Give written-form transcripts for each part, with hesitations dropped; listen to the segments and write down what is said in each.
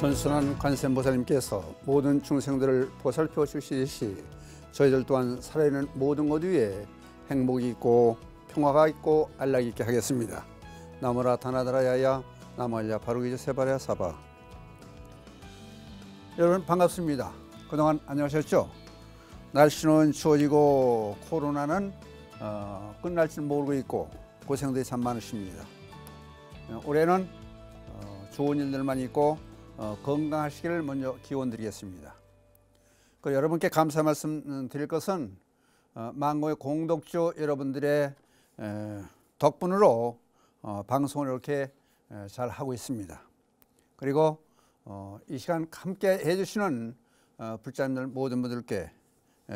전순환 관세음보살님께서 모든 중생들을 보살펴 주시듯이 저희들 또한 살아있는 모든 것 위에 행복이 있고 평화가 있고 안락이 있게 하겠습니다. 나무라 다나다라야야 나무알야 바루기제 세바랴 사바. 여러분 반갑습니다. 그동안 안녕하셨죠? 날씨는 추워지고 코로나는 끝날 줄 모르고 있고 고생들이 참 많으십니다. 올해는 좋은 일들만 있고 건강하시기를 먼저 기원드리겠습니다. 여러분께 감사 말씀 드릴 것은 만고의 공덕주 여러분들의 덕분으로 방송을 이렇게 잘 하고 있습니다. 그리고 이 시간 함께 해주시는 불자님들 모든 분들께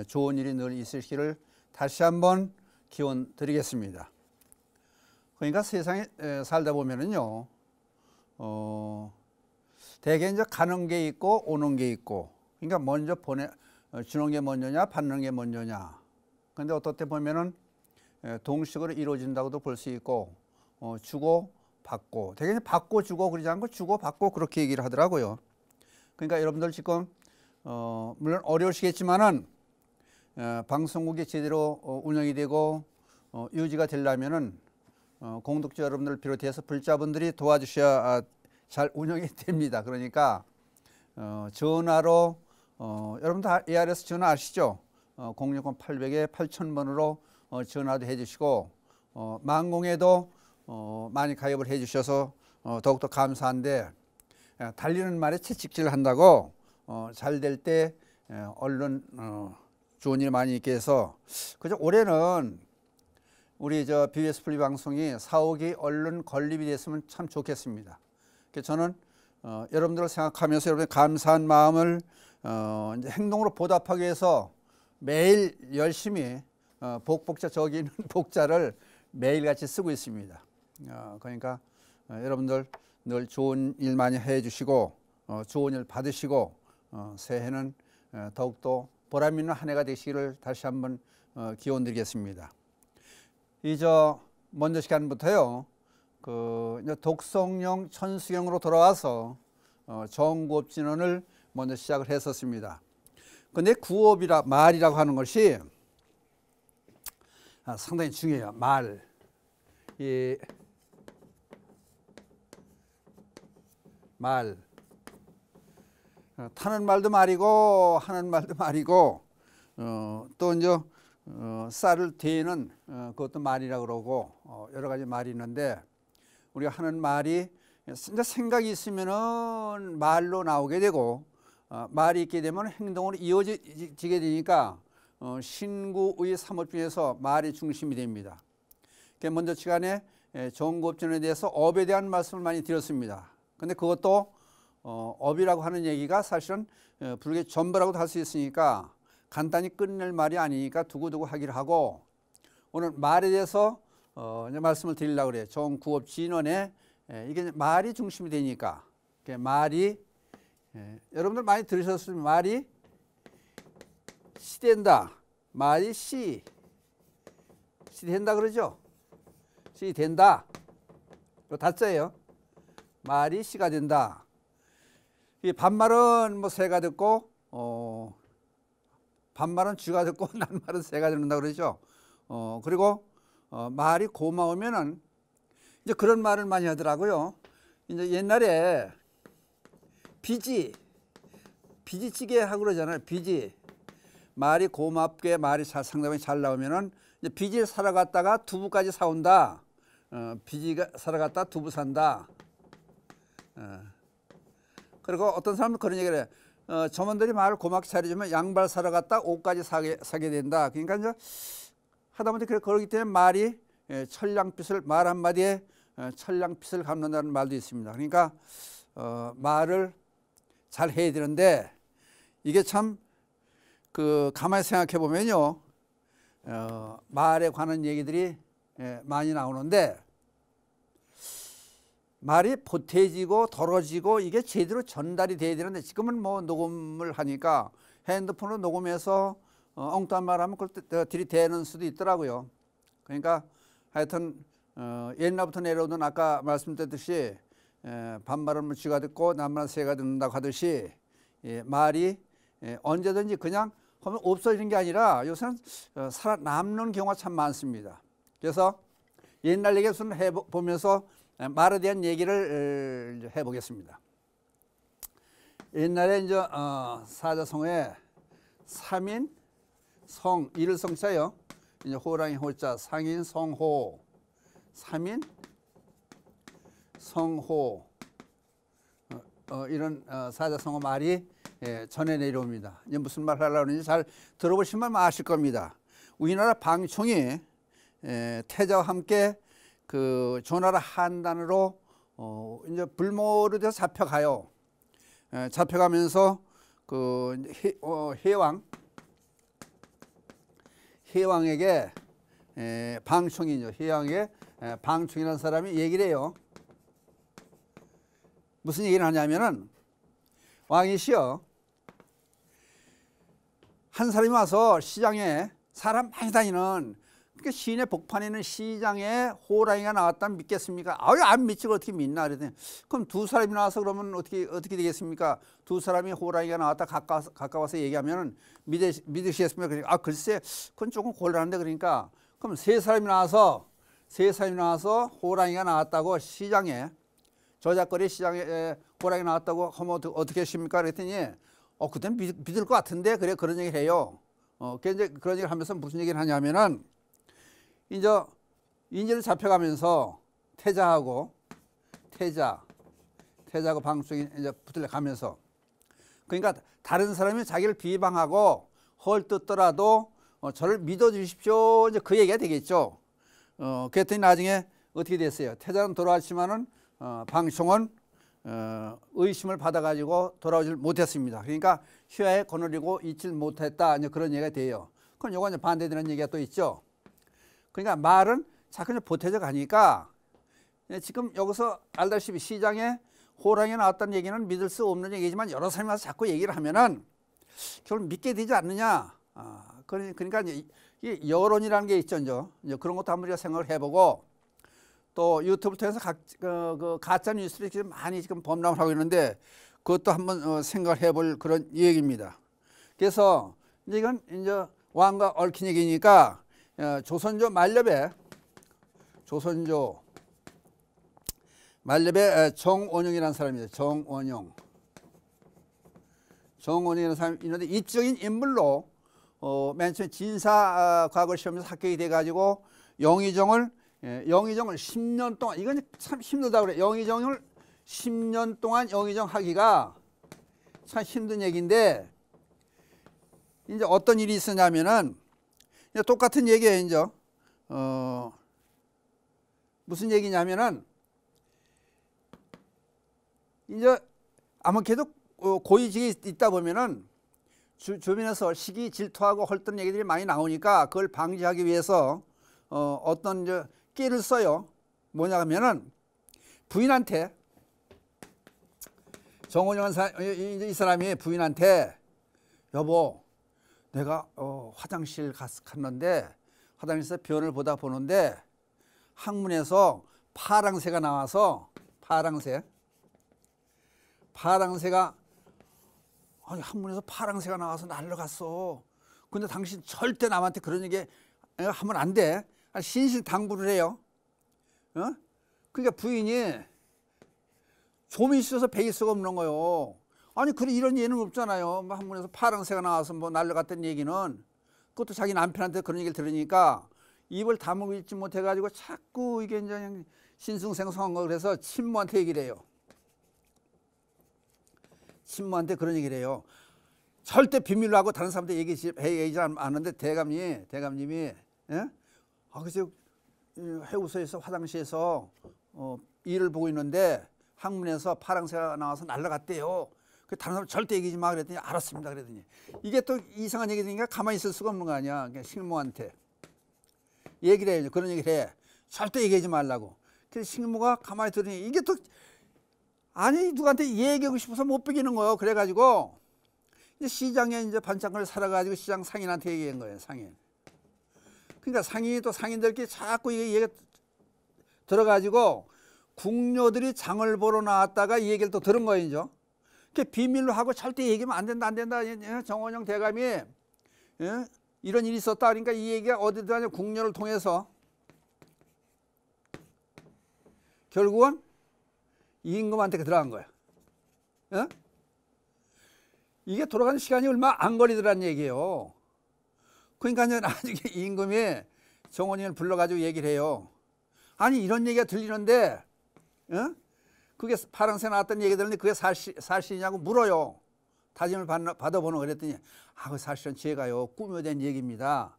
좋은 일이 늘 있으시기를 다시 한번 기원 드리겠습니다. 그러니까 세상에 살다 보면은요, 대개 이제 가는 게 있고 오는 게 있고, 그러니까 먼저 주는 게 먼저냐, 받는 게 먼저냐. 근데 어떨 때 보면은 동식으로 이루어진다고도 볼 수 있고, 주고 받고, 대개 받고 주고 그러지 않고 주고 받고 그렇게 얘기를 하더라고요. 그러니까 여러분들 지금 물론 어려우시겠지만은 방송국이 제대로 운영이 되고 유지가 되려면은 공덕주 여러분들 비롯해서 불자분들이 도와주셔야 잘 운영이 됩니다. 그러니까 전화로 여러분 다 ARS 전화 아시죠? 060-800에 8000번으로 전화도 해주시고 만공에도 많이 가입을 해주셔서 더욱더 감사한데, 달리는 말에 채찍질 한다고 잘 될 때 얼른 좋은 일 많이 있게 해서, 그저 올해는 우리 BBS 플리 방송이 4억이 얼른 건립이 됐으면 참 좋겠습니다. 그래서 저는 여러분들을 생각하면서 여러분의 감사한 마음을 이제 행동으로 보답하기 위해서 매일 열심히 복자 저기 있는 복자를 매일같이 쓰고 있습니다. 그러니까 여러분들 늘 좋은 일 많이 해주시고 좋은 일 받으시고 새해는 더욱더 보람 있는 한 해가 되시기를 다시 한번 기원드리겠습니다. 먼저 시간부터요, 독성령 천수경으로 돌아와서 정구업진언을 먼저 시작을 했었습니다. 근데 구업이라 말이라고 하는 것이 상당히 중요해요. 말. 말. 타는 말도 말이고 하는 말도 말이고 또 이제 쌀을 데는 그것도 말이라고 그러고 여러 가지 말이 있는데, 우리가 하는 말이 진짜 생각이 있으면은 말로 나오게 되고 말이 있게 되면 행동으로 이어지게 되니까 신구의 삼업 중에서 말이 중심이 됩니다. 먼저 시간에 정구업진에 대해서 업에 대한 말씀을 많이 드렸습니다. 근데 그것도 업이라고 하는 얘기가 사실은 불교의 전부라고도 할 수 있으니까 간단히 끝낼 말이 아니니까 두고두고 하기를 하고, 오늘 말에 대해서 이제 말씀을 드리려고 그래요. 정구업진언에 이게 말이 중심이 되니까, 말이 여러분들 많이 들으셨으면 말이 시 된다, 말이 시 된다 그러죠. 시 된다, 이거 다짜예요. 말이 시가 된다. 이 반말은 뭐 새가 듣고 반말은 쥐가 듣고 낱말은 새가 듣는다 그러죠. 그리고 말이 고마우면은 이제 그런 말을 많이 하더라고요. 이제 옛날에 비지찌개 하고 그러잖아요. 비지. 말이 고맙게 말이 상당히 잘 나오면은 이제 비지를 사러 갔다가 두부까지 사온다. 비지가 사러 갔다 두부 산다. 그리고 어떤 사람은 그런 얘기를 해요. 점원들이 말을 고맙게 잘해주면 양발 사러 갔다 옷까지 사게 된다. 그러니까 이제 하다못해 그러기 때문에 말이 천냥빚을, 말 한마디에 천냥빚을 갚는다는 말도 있습니다. 그러니까 말을 잘 해야 되는데, 이게 참 가만히 생각해 보면요, 말에 관한 얘기들이 많이 나오는데, 말이 보태지고 덜어지고 이게 제대로 전달이 돼야 되는데, 지금은 뭐 녹음을 하니까 핸드폰으로 녹음해서 엉뚱한 말하면 그걸 들이대는 수도 있더라고요. 그러니까 하여튼 옛날부터 내려오던 아까 말씀드렸듯이 반말은 쥐가 듣고 남말은 새가 듣는다고 하듯이 말이 언제든지 그냥 하면 없어지는 게 아니라 요새는 살아남는 경우가 참 많습니다. 그래서 옛날 얘기 좀 해보면서 말에 대한 얘기를 해보겠습니다. 옛날에 이제 사자성어에 삼인 성, 이를 성자요. 이제 호랑이 호자, 상인 성호, 삼인 성호 이런 사자성어 말이 전해 내려옵니다. 이제 무슨 말 하려고 하는지 잘 들어보시면 아실 겁니다. 우리나라 방총이 태자와 함께 그 조나라 한단으로 이제 불모로 돼서 잡혀가요. 잡혀가면서 그 해왕에게 방총이죠. 해왕에 방총이라는 사람이 얘기를 해요. 무슨 얘기를 하냐면은 왕이시여, 한 사람이 와서 시장에 사람 많이 다니는 그러니까 시내 복판에 있는 시장에 호랑이가 나왔다면 믿겠습니까? 아유, 안 믿지 어떻게 믿나 그랬더니 그럼 두 사람이 나와서 그러면 어떻게 되겠습니까? 두 사람이 호랑이가 나왔다 가까워서 얘기하면 믿으시겠습니까? 그러니까 아 글쎄 그건 조금 곤란한데 그러니까 그럼 세 사람이 나와서 호랑이가 나왔다고 시장에 저작거리 시장에 호랑이 나왔다고 하면 어떻게 하십니까? 그랬더니 그때는 믿을 것 같은데 그래 그런 얘기를 해요. 이제 그런 얘기를 하면서 무슨 얘기를 하냐면은 이제 인제를 잡혀가면서 태자하고 방송이 이제 붙들려 가면서 그러니까 다른 사람이 자기를 비방하고 헐뜯더라도 저를 믿어 주십시오. 이제 그 얘기가 되겠죠. 그랬더니 나중에 어떻게 됐어요? 태자는 돌아왔지만은 방송은 의심을 받아가지고 돌아오질 못했습니다. 그러니까 휘하에 거느리고 있질 못했다. 이제 그런 얘기가 돼요. 그럼 요거 이제 반대되는 얘기가 또 있죠. 그러니까 말은 자꾸 보태져 가니까 지금 여기서 알다시피 시장에 호랑이가 나왔다는 얘기는 믿을 수 없는 얘기지만 여러 사람이 와서 자꾸 얘기를 하면은 결국 믿게 되지 않느냐. 그러니까 이 여론이라는 게 있죠. 이제 그런 것도 한번 우리가 생각을 해보고 또 유튜브를 통해서 가짜 뉴스들이 지금 많이 지금 범람을 하고 있는데 그것도 한번 생각을 해볼 그런 얘기입니다. 그래서 이건 이제 왕과 얽힌 얘기니까 조선조 말렙에 정원용이라는 사람입니다. 정원용이라는 사람이 있는데 이적인 인물로 맨 처음에 진사 과거 시험에서 합격이 돼가지고 영의정을 10년 동안 이건 참 힘들다 그래. 영의정을 10년 동안 영의정 하기가 참 힘든 얘기인데 이제 어떤 일이 있었냐면은 똑같은 얘기예요. 이제 무슨 얘기냐면은 이제 아무래도 고위직이 있다 보면은 주변에서 시기 질투하고 헐뜯는 얘기들이 많이 나오니까 그걸 방지하기 위해서 어떤 이제 끼를 써요. 뭐냐 하면은 부인한테 정원영 이 사람이 부인한테 여보 내가 화장실 갔는데 화장실에서 변을 보다 보는데 항문에서 파랑새가 나와서 파랑새가 아니 항문에서 파랑새가 나와서 날아갔어. 근데 당신 절대 남한테 그런 얘기 하면 안 돼. 신신당부를 해요. 그러니까 부인이 좀이 있어서 배일 수가 없는 거예요. 아니 그래 이런 예는 없잖아요. 항문에서 파랑새가 나와서 뭐 날아갔다는 얘기는 그것도 자기 남편한테 그런 얘기를 들으니까 입을 다물고 있지 못해가지고 자꾸 이게 이제 신승생성한 거 그래서 친모한테 얘기를 해요. 친모한테 그런 얘기를 해요. 절대 비밀로 하고 다른 사람한테 얘기하지 않는데 대감님이 그래서 해우소에서 화장실에서 일을 보고 있는데 항문에서 파랑새가 나와서 날아갔대요. 다른 사람 절대 얘기하지 마 그랬더니 알았습니다 그랬더니 이게 또 이상한 얘기니까 가만히 있을 수가 없는 거 아니야. 그러니까 식모한테 얘기를 해요. 그런 얘기를 해. 절대 얘기하지 말라고. 그래서 식모가 가만히 들으니 이게 또 아니 누구한테 얘기하고 싶어서 못 베기는 거예요. 그래가지고 이제 시장에 이제 반찬거리 사러 가지고 시장 상인한테 얘기한 거예요. 상인. 그러니까 상인이 또 상인들끼리 자꾸 이게 들어가지고 궁녀들이 장을 보러 나왔다가 이 얘기를 또 들은 거예요. 비밀로 하고 절대 얘기하면 안 된다, 안 된다. 정원영 대감이 이런 일이 있었다. 그러니까 이 얘기가 어디도 아니라 궁녀를 통해서 결국은 임금한테 들어간 거야. 이게 돌아가는 시간이 얼마 안 걸리더란 얘기예요. 그러니까 나중에 임금이 정원영을 불러가지고 얘기를 해요. 아니 이런 얘기가 들리는데 그게 파랑새 나왔던 얘기 들었는데 그게 사실이냐고 물어요. 다짐을 받아보는 그랬더니 그 사실은 제가요 꾸며낸 얘기입니다.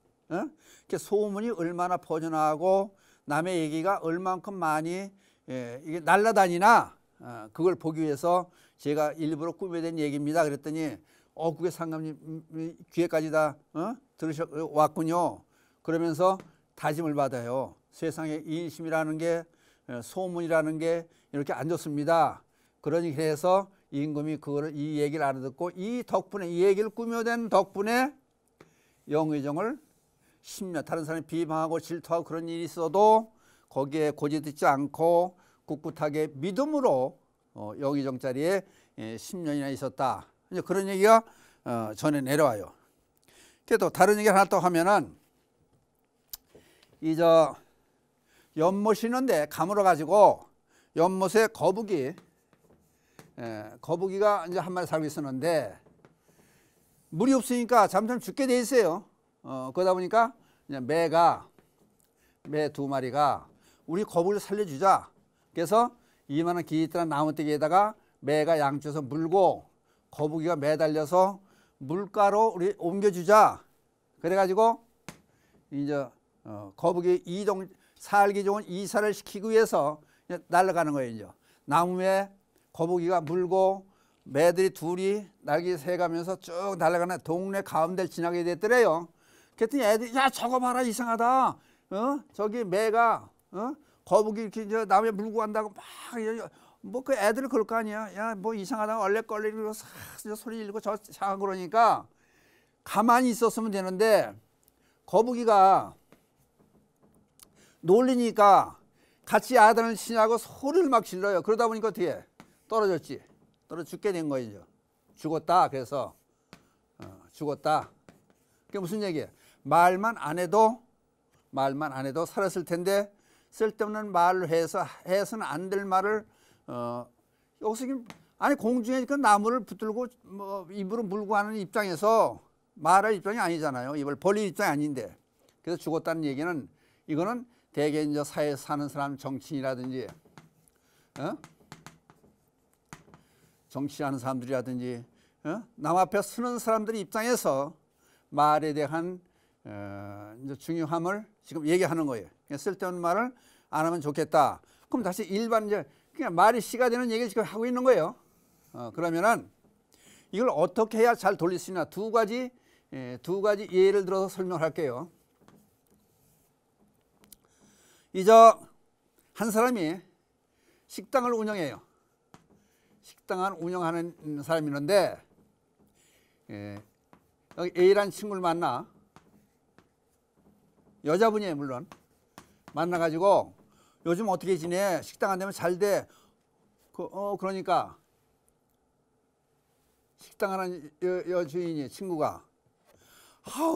소문이 얼마나 퍼져나가고 남의 얘기가 얼만큼 많이 이게 날아다니나 그걸 보기 위해서 제가 일부러 꾸며낸 얘기입니다. 그랬더니 그게 상감님 귀에까지 다 왔군요. 그러면서 다짐을 받아요. 세상에 인심이라는 게 소문이라는 게 이렇게 안 좋습니다. 그러니 해서 임금이 이 얘기를 알아듣고 이 덕분에 이 얘기를 꾸며낸 덕분에 영의정을 10년 다른 사람이 비방하고 질투하고 그런 일이 있어도 거기에 고집듣지 않고 꿋꿋하게 믿음으로 영의정 자리에 10년이나 있었다. 이제 그런 얘기가 전에 내려와요. 또 다른 얘기 하나 또 하면은 연못이는데 가물어 가지고 연못에 거북이가 이제 한 마리 살고 있었는데 물이 없으니까 잠깐 죽게 돼 있어요. 그러다 보니까 이제 매 2마리가 우리 거북이를 살려주자. 그래서 이만한 기이딴 나무떼기에다가 매가 양쪽에서 물고 거북이가 매달려서 물가로 우리 옮겨주자. 그래가지고 이제 거북이 살기 좋은 이사를 시키기 위해서 날아가는 거예요. 이제 나무에 거북이가 물고 매들이 둘이 날개 새가면서 쭉 날아가는 동네 가운데를 지나게 됐더래요. 그랬더니 애들이 야 저거 봐라 이상하다. 저기 매가 거북이 이렇게 이제 나무에 물고 간다고 뭐 그 애들을 그럴 거 아니야. 야 뭐 이상하다 얼레껄레리고 싹 소리 지르고 저 상하고 그러니까 가만히 있었으면 되는데 거북이가 놀리니까 같이 야단을 치냐고 소리를 막 질러요. 그러다 보니까 어떻게 떨어졌지. 떨어져 죽게 된 거죠. 죽었다. 그래서 죽었다. 그게 무슨 얘기예요? 말만 안 해도 살았을 텐데 쓸데없는 말을 해서는 안 될 말을 여기서 아니 공중에 그 나무를 붙들고 뭐 입으로 물고 하는 입장에서 말할 입장이 아니잖아요. 입을 벌릴 입장이 아닌데. 그래서 죽었다는 얘기는 이거는 대개 이제 사회에서 사는 사람 정치인이라든지 정치하는 사람들이라든지 남 앞에 서는 사람들 입장에서 말에 대한 이제 중요함을 지금 얘기하는 거예요. 쓸데없는 말을 안 하면 좋겠다. 그럼 다시 일반 이제 그냥 말이 씨가 되는 얘기를 지금 하고 있는 거예요. 그러면은 이걸 어떻게 해야 잘 돌릴 수 있나 두 가지 예를 들어서 설명할게요. 이제 한 사람이 식당을 운영해요. 식당을 운영하는 사람이 있는데 여기 A라는 친구를 만나. 여자분이에요 물론. 만나가지고 요즘 어떻게 지내? 식당 안 되면 잘 돼. 그러니까 식당하는 여주인이 친구가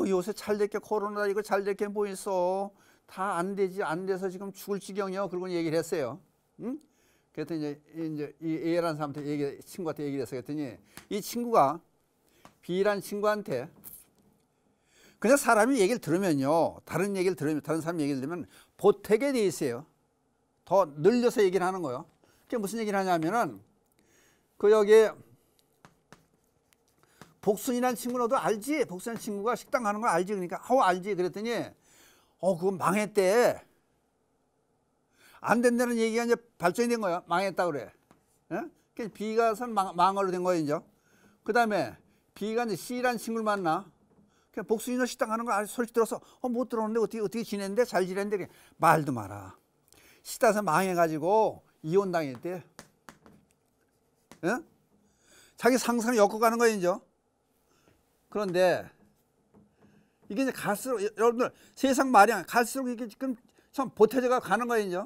요새 잘 될게 코로나 이거 잘 될게 뭐 있어. 다 안 되지 안 돼서 지금 죽을 지경이요. 그러고 얘기를 했어요. 응? 그랬더니 이제 이 A라는 사람한테 친구한테 얘기를 했어요. 그랬더니 이 친구가 B라는 친구한테 그냥 사람이 얘기를 들으면요. 다른 사람 얘기를 들으면 보태게 돼 있어요. 더 늘려서 얘기를 하는 거예요. 그게 무슨 얘기를 하냐면은 여기 복순이라는 친구는 너 알지? 복순이라는 친구가 식당 가는 거 알지? 그러니까 알지. 그랬더니 그건 망했대. 안 된다는 얘기가 이제 발전이 된 거야. 망했다 그래. 그래서 B가 선 망하로 된 거예요. 이제. 그 다음에 B가 이제 C라는 친구를 만나. 그냥 복순이 너 식당 가는 거 소식 들어서 못 들었는데 어떻게 지냈는데 잘 지냈는데 말도 마라. 시다서 망해가지고 이혼당했대. 자기 상사를 엮어가는 거예요. 이제. 그런데 이게 이제 갈수록 여러분들 세상 말이 갈수록 이게 지금 참 보태져가 가는 거예요. 이제.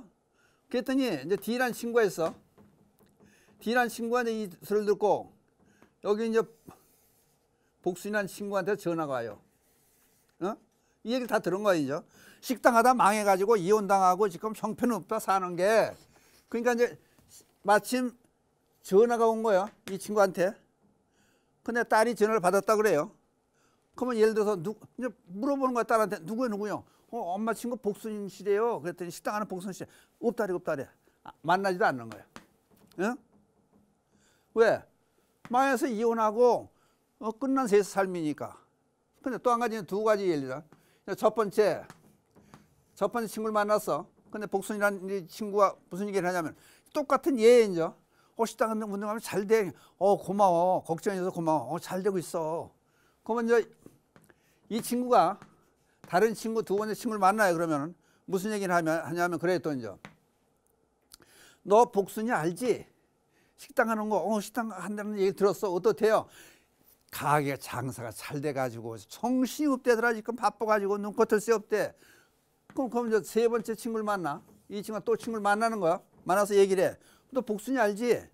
그랬더니 이제 D라는 친구가 있어. D라는 친구가 이제 이 소리를 듣고 여기 이제 복순이라는 친구한테 전화가 와요. 이 얘기를 다 들은 거야, 이제. 식당 하다 망해가지고 이혼당하고 지금 형편없다 사는 게. 그러니까 이제 마침 전화가 온 거야, 이 친구한테. 근데 딸이 전화를 받았다 그래요. 그러면 예를 들어서 이제 물어보는 거야, 딸한테. 누구요? 엄마 친구 복순 씨래요. 그랬더니 식당 하는 복순 씨. 없다래. 만나지도 않는 거야. 응? 왜? 망해서 이혼하고 끝난 셋의 삶이니까. 근데 또 한 가지는 두 가지 예를 들어. 첫 번째 친구를 만났어. 근데 복순이라는 친구가 무슨 얘기를 하냐면 똑같은 예인죠. 식당 운동하면 잘 돼. 고마워. 걱정해줘서 고마워. 잘 되고 있어. 그러면 이제 이 친구가 다른 친구 두 번째 친구를 만나요. 그러면 무슨 얘기를 하냐면 그래 또 이제 너 복순이 알지? 식당 하는 거 식당 한다는 얘기 들었어. 어떻대요? 가게 장사가 잘 돼가지고 정신이 없대더라. 지금 바빠가지고 눈꺼틀 새 없대. 그럼 이제 세 번째 친구를 만나. 이 친구가 또 친구를 만나는 거야. 만나서 얘기를 해. 너 복순이 알지?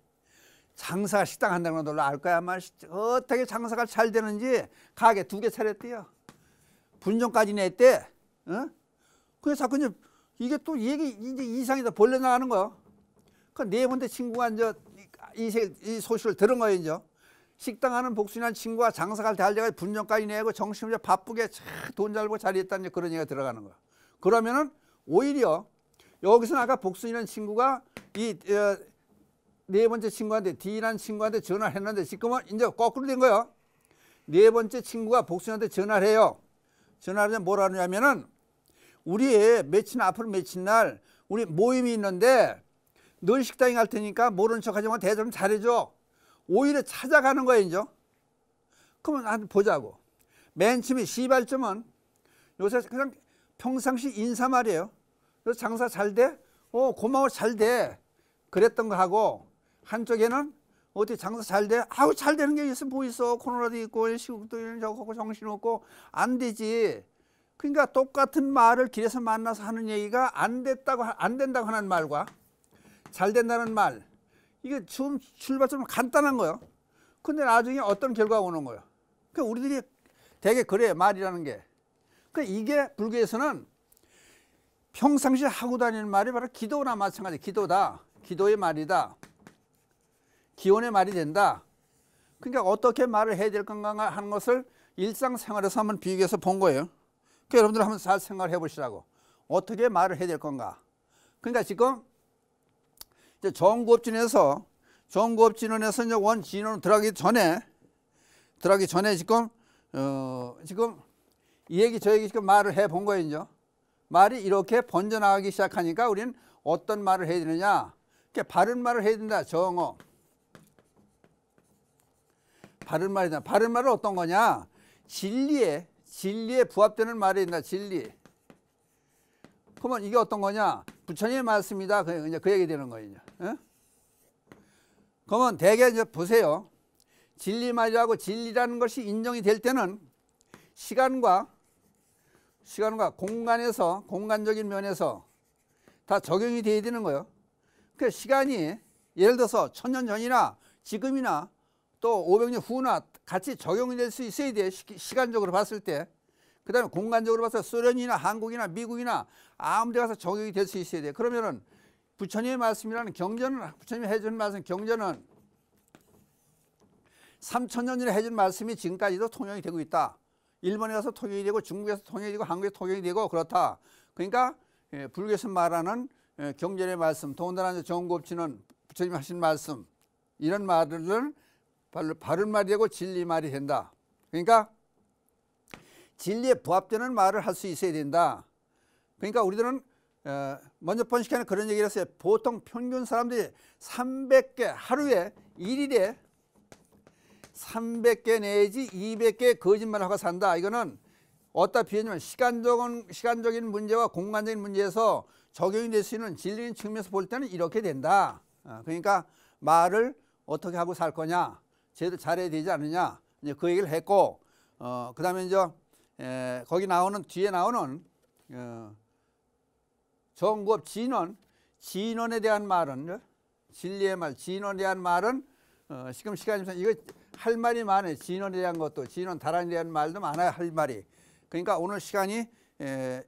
장사가 식당 한다는 건 너 알 거야. 아마 어떻게 장사가 잘 되는지 가게 2개 차렸대요. 분정까지 냈대. 그래서 자꾸 이게 또 얘기 이제 이상이다 벌려 나가는 거야. 그 네 번째 친구가 이제 이 소식을 들은 거예요. 이제 식당 하는 복순이라는 친구가 장사가 잘 돼가지고 분정까지 내고 정신없이 바쁘게 돈 잘 벌고 잘했다는 그런 얘기가 들어가는 거야. 그러면은 오히려 여기서는 아까 복순이라는 친구가 이 네 번째 친구한테 D라는 친구한테 전화를 했는데 지금은 이제 거꾸로 된 거예요. 네 번째 친구가 복순이한테 전화를 해요. 전화를 하면 뭐라 하냐면은 우리 앞으로 며칠 날 우리 모임이 있는데 널 식당에 갈 테니까 모르는 척 하지만 대접 좀 잘해줘. 오히려 찾아가는 거예요, 이제. 그러면 한번 보자고. 맨 처음에 시발점은 요새 그냥 평상시 인사 말이에요. 그래서 장사 잘 돼? 고마워, 잘 돼. 그랬던 거 하고 한쪽에는 어떻게 장사 잘 돼? 아우 잘 되는 게 있어 뭐 있어. 코로나도 있고 시국도 있고 정신없고 안 되지. 그러니까 똑같은 말을 길에서 만나서 하는 얘기가 안 된다고 하는 말과 잘 된다는 말, 이게 처음 출발점은 간단한 거예요. 근데 나중에 어떤 결과가 오는 거예요. 그러니까 우리들이 되게 그래 말이라는 게. 그러니까 이게 불교에서는 평상시에 하고 다니는 말이 바로 기도나 마찬가지. 기도다. 기도의 말이다. 기원의 말이 된다. 그러니까 어떻게 말을 해야 될 건가 하는 것을 일상생활에서 한번 비교해서 본 거예요. 그러니까 여러분들 한번 잘 생각을 해보시라고. 어떻게 말을 해야 될 건가. 그러니까 지금 이제 정구업진에서 이제 원진원으로 들어가기 전에 지금 이 얘기 저 얘기 지금 말을 해 본 거예요. 이제 말이 이렇게 번져나가기 시작하니까 우리는 어떤 말을 해야 되느냐. 그러니까 바른 말을 해야 된다. 정어. 바른 말이다. 바른 말은 어떤 거냐? 진리에 부합되는 말이 된다. 진리. 그러면 이게 어떤 거냐? 부처님의 말씀이다. 이제 그 얘기 되는 거예요. 그러면 대개 이제 보세요. 진리 말이라고 진리라는 것이 인정이 될 때는 시간과 공간에서 공간적인 면에서 다 적용이 돼야 되는 거예요. 그 시간이 예를 들어서 1000년 전이나 지금이나 또 500년 후나 같이 적용이 될 수 있어야 돼. 시간적으로 봤을 때. 그 다음에 공간적으로 봐서 소련이나 한국이나 미국이나 아무 데 가서 적용이 될 수 있어야 돼. 그러면은 부처님의 말씀이라는 경전은, 부처님이 해준 말씀 경전은 3000년 전에 해준 말씀이 지금까지도 통용이 되고 있다. 일본에 가서 통용이 되고 중국에서 통용이 되고 한국에서 통용이 되고 그렇다. 그러니까 불교에서 말하는 경전의 말씀, 더군다나 정구업진은 부처님이 하신 말씀, 이런 말들은 바른 말이 되고 진리 말이 된다. 그러니까 진리에 부합되는 말을 할 수 있어야 된다. 그러니까 우리들은 먼저 본 시간에 그런 얘기를 했어요. 보통 평균 사람들이 300개 하루에 1일에 300개 내지 200개 거짓말을 하고 산다. 이거는 어디다 비하냐면 시간적인 문제와 공간적인 문제에서 적용이 될 수 있는 진리인 측면에서 볼 때는 이렇게 된다. 그러니까 말을 어떻게 하고 살 거냐, 제대로 잘해야 되지 않느냐, 이제 그 얘기를 했고, 그 다음에 이제 거기 나오는 뒤에 나오는 정구업 진은 진언에 대한 말은 진리의 말, 진언에 대한 말은 지금 시간이 없어서 이거 할 말이 많아요. 진언에 대한 것도, 진언 다란에 대한 말도 많아요. 할 말이. 그러니까 오늘 시간이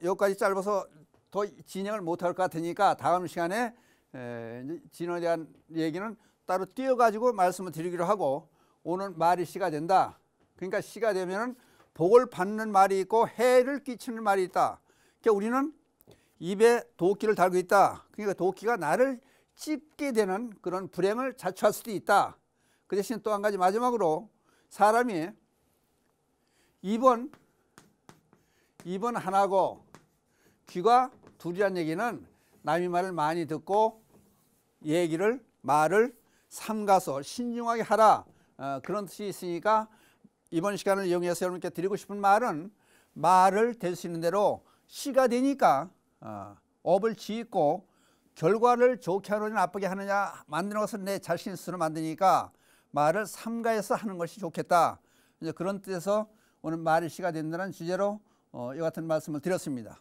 여기까지 짧아서 더 진행을 못할 것 같으니까 다음 시간에 진언에 대한 얘기는 따로 띄어가지고 말씀을 드리기로 하고, 오늘 말이 시가 된다. 그러니까 시가 되면은 복을 받는 말이 있고 해를 끼치는 말이 있다. 그러니까 우리는 입에 도끼를 달고 있다. 그러니까 도끼가 나를 찝게 되는 그런 불행을 자초할 수도 있다. 그 대신 또 한 가지 마지막으로, 사람이 입은 하나고 귀가 둘이란 얘기는 남의 말을 많이 듣고 말을 삼가서 신중하게 하라, 그런 뜻이 있으니까 이번 시간을 이용해서 여러분께 드리고 싶은 말은, 말을 될 수 있는 대로 시가 되니까 업을 짓고 결과를 좋게 하느냐 나쁘게 하느냐 만드는 것은 내 자신 스스로 만드니까 말을 삼가해서 하는 것이 좋겠다. 이제 그런 뜻에서 오늘 말이 시가 된다는 주제로 이 같은 말씀을 드렸습니다.